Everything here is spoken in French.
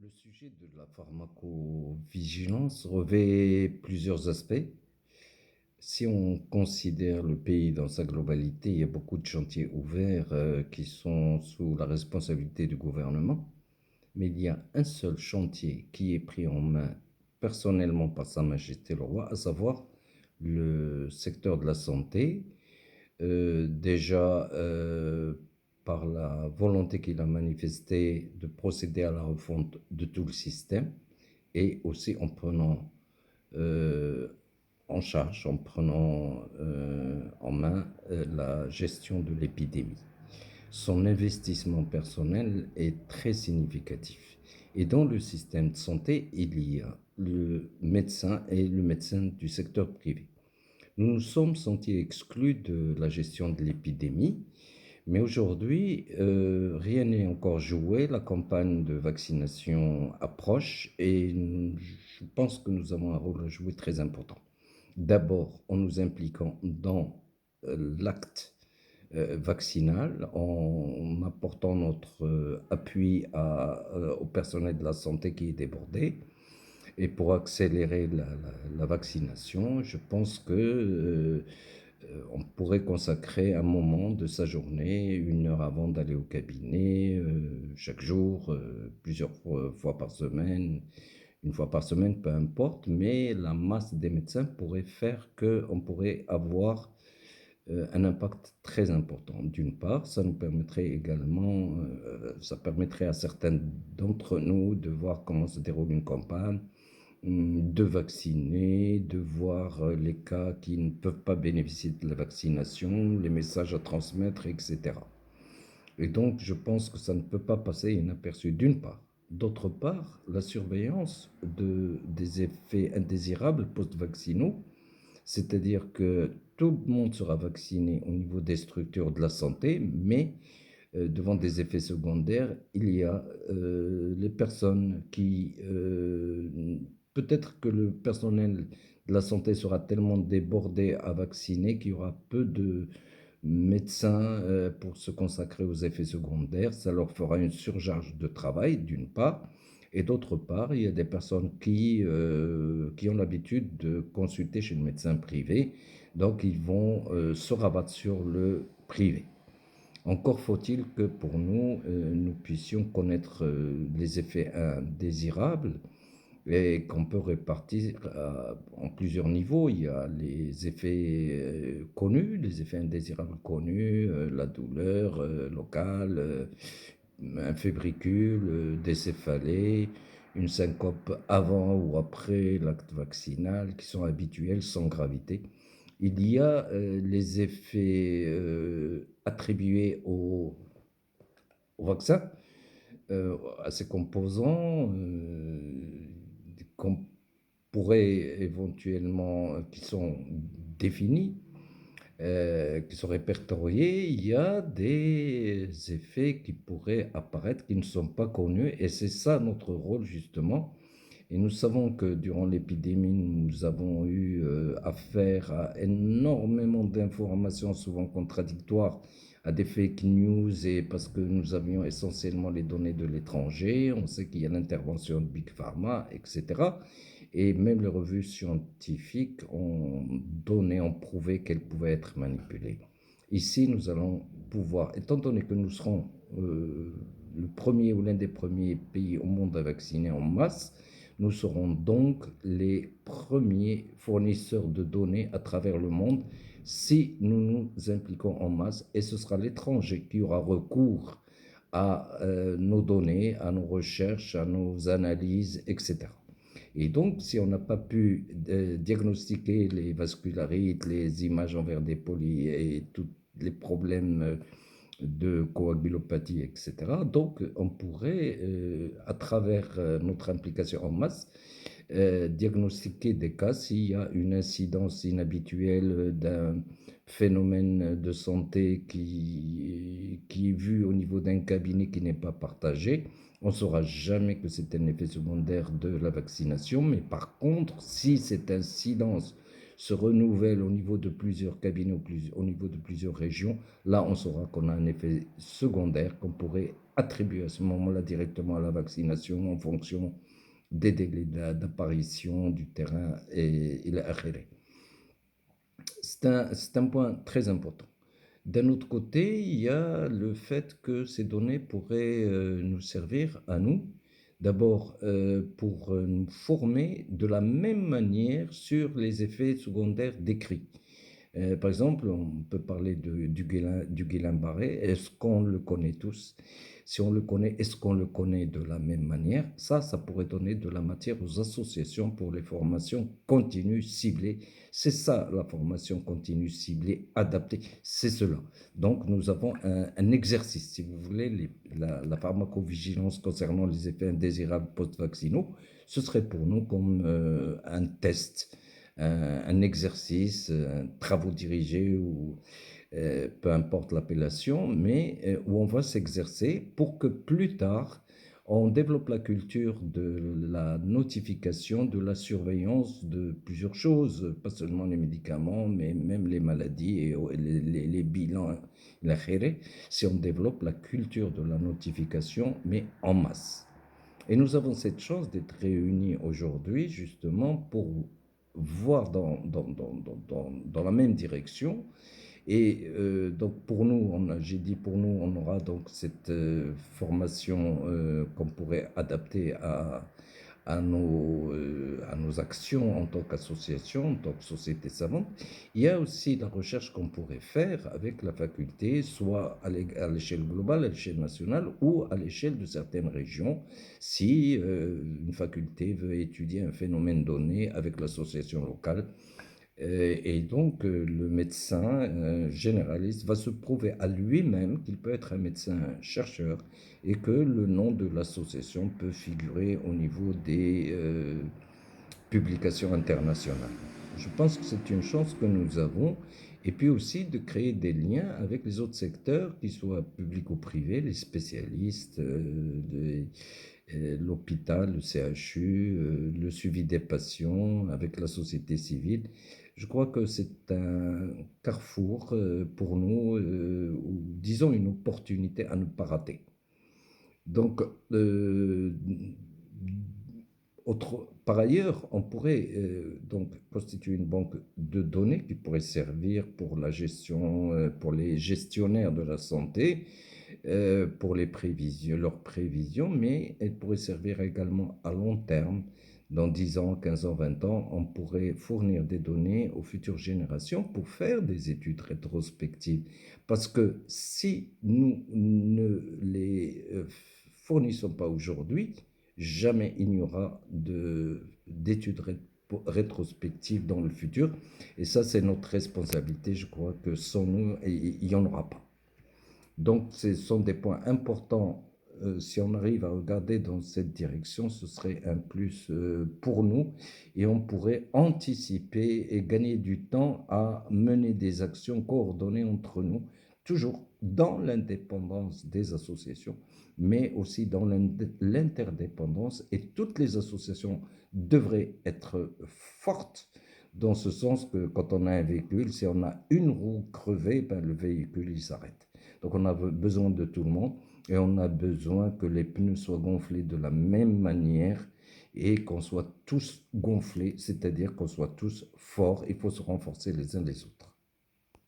Le sujet de la pharmacovigilance revêt plusieurs aspects. Si on considère le pays dans sa globalité, il y a beaucoup de chantiers ouverts qui sont sous la responsabilité du gouvernement, mais il y a un seul chantier qui est pris en main personnellement par Sa Majesté le Roi, à savoir le secteur de la santé, déjà par la volonté qu'il a manifestée de procéder à la refonte de tout le système et aussi en prenant euh, en charge, en prenant en main la gestion de l'épidémie. Son investissement personnel est très significatif. Et dans le système de santé, il y a le médecin et le médecin du secteur privé. Nous nous sommes sentis exclus de la gestion de l'épidémie, mais aujourd'hui, rien n'est encore joué. La campagne de vaccination approche et je pense que nous avons un rôle à jouer très important. D'abord, en nous impliquant dans l'acte vaccinal, en apportant notre appui au personnel de la santé qui est débordé. Et pour accélérer la vaccination, je pense que on pourrait consacrer un moment de sa journée, 1 heure avant d'aller au cabinet, chaque jour, plusieurs fois par semaine, 1 fois par semaine, peu importe, mais la masse des médecins pourrait faire qu'on pourrait avoir un impact très important. D'une part, ça nous permettrait également, ça permettrait à certains d'entre nous de voir comment se déroule une campagne, de vacciner, de voir les cas qui ne peuvent pas bénéficier de la vaccination, les messages à transmettre, etc. Et donc, je pense que ça ne peut pas passer inaperçu d'une part. D'autre part, la surveillance des effets indésirables post-vaccinaux, c'est-à-dire que tout le monde sera vacciné au niveau des structures de la santé, mais devant des effets secondaires, il y a les personnes qui, peut-être que le personnel de la santé sera tellement débordé à vacciner qu'il y aura peu de médecins pour se consacrer aux effets secondaires. Ça leur fera une surcharge de travail, d'une part. Et d'autre part, il y a des personnes qui ont l'habitude de consulter chez le médecin privé. Donc, ils vont se rabattre sur le privé. Encore faut-il que pour nous, nous puissions connaître les effets indésirables et qu'on peut répartir en plusieurs niveaux. Il y a les effets connus, les effets indésirables connus, la douleur locale, un fébricule, des céphalées, une syncope avant ou après l'acte vaccinal qui sont habituels sans gravité. Il y a les effets attribués au vaccin, à ses composants, qu'on pourrait éventuellement, qui sont définis, qui sont répertoriés. Il y a des effets qui pourraient apparaître qui ne sont pas connus, et c'est ça notre rôle justement. Et nous savons que durant l'épidémie, nous avons eu affaire à énormément d'informations, souvent contradictoires, à des fake news, et parce que nous avions essentiellement les données de l'étranger. On sait qu'il y a l'intervention de Big Pharma, etc. Et même les revues scientifiques ont donné, ont prouvé qu'elles pouvaient être manipulées. Ici, nous allons pouvoir, étant donné que nous serons le premier ou l'un des premiers pays au monde à vacciner en masse, nous serons donc les premiers fournisseurs de données à travers le monde si nous nous impliquons en masse, et ce sera l'étranger qui aura recours à nos données, à nos recherches, à nos analyses, etc. Et donc, si on n'a pas pu diagnostiquer les vascularites, les images envers des polis et tous les problèmes de coagulopathie, etc., donc on pourrait, à travers notre implication en masse, diagnostiquer des cas s'il y a une incidence inhabituelle d'un phénomène de santé qui est vu au niveau d'un cabinet qui n'est pas partagé. On ne saura jamais que c'est un effet secondaire de la vaccination, mais par contre, si cette incidence se renouvelle au niveau de plusieurs cabinets, au niveau de plusieurs régions, là, on saura qu'on a un effet secondaire qu'on pourrait attribuer à ce moment-là directement à la vaccination en fonction des délais d'apparition du terrain et la RRE. C'est un point très important. D'un autre côté, il y a le fait que ces données pourraient nous servir à nous, d'abord pour nous former de la même manière sur les effets secondaires décrits. Par exemple, on peut parler du Guillain-Barré. Est-ce qu'on le connaît tous? Si on le connaît, est-ce qu'on le connaît de la même manière? Ça pourrait donner de la matière aux associations pour les formations continues ciblées. C'est ça, la formation continue ciblée, adaptée. C'est cela. Donc, nous avons un exercice, si vous voulez, la pharmacovigilance concernant les effets indésirables post-vaccinaux. Ce serait pour nous comme un test, un exercice, un travaux dirigés ou peu importe l'appellation, mais où on va s'exercer pour que plus tard, on développe la culture de la notification, de la surveillance de plusieurs choses, pas seulement les médicaments, mais même les maladies et les bilans, la khéré, si on développe la culture de la notification, mais en masse. Et nous avons cette chance d'être réunis aujourd'hui justement pour voir dans la même direction. Et donc pour nous, j'ai dit pour nous, on aura donc cette formation qu'on pourrait adapter à nos actions en tant qu'association, en tant que société savante. Il y a aussi la recherche qu'on pourrait faire avec la faculté, soit à l'échelle globale, à l'échelle nationale ou à l'échelle de certaines régions, si une faculté veut étudier un phénomène donné avec l'association locale. Et donc, le médecin généraliste va se prouver à lui-même qu'il peut être un médecin chercheur et que le nom de l'association peut figurer au niveau des publications internationales. Je pense que c'est une chance que nous avons, et puis aussi de créer des liens avec les autres secteurs, qu'ils soient publics ou privés, les spécialistes, l'hôpital, le CHU, le suivi des patients avec la société civile. Je crois que c'est un carrefour pour nous, ou disons une opportunité à ne pas rater. Donc, par ailleurs, on pourrait donc constituer une banque de données qui pourrait servir pour la gestion, pour les gestionnaires de la santé, pour leurs prévisions, mais elle pourrait servir également à long terme. Dans 10 ans, 15 ans, 20 ans, on pourrait fournir des données aux futures générations pour faire des études rétrospectives. Parce que si nous ne les fournissons pas aujourd'hui, jamais il n'y aura d'études rétrospectives dans le futur. Et ça, c'est notre responsabilité. Je crois que sans nous, il n'y en aura pas. Donc, ce sont des points importants. Si on arrive à regarder dans cette direction, ce serait un plus pour nous et on pourrait anticiper et gagner du temps à mener des actions coordonnées entre nous, toujours dans l'indépendance des associations, mais aussi dans l'interdépendance. Et toutes les associations devraient être fortes dans ce sens que quand on a un véhicule, si on a une roue crevée, ben le véhicule, il s'arrête. Donc on a besoin de tout le monde et on a besoin que les pneus soient gonflés de la même manière et qu'on soit tous gonflés, c'est-à-dire qu'on soit tous forts. Il faut se renforcer les uns les autres.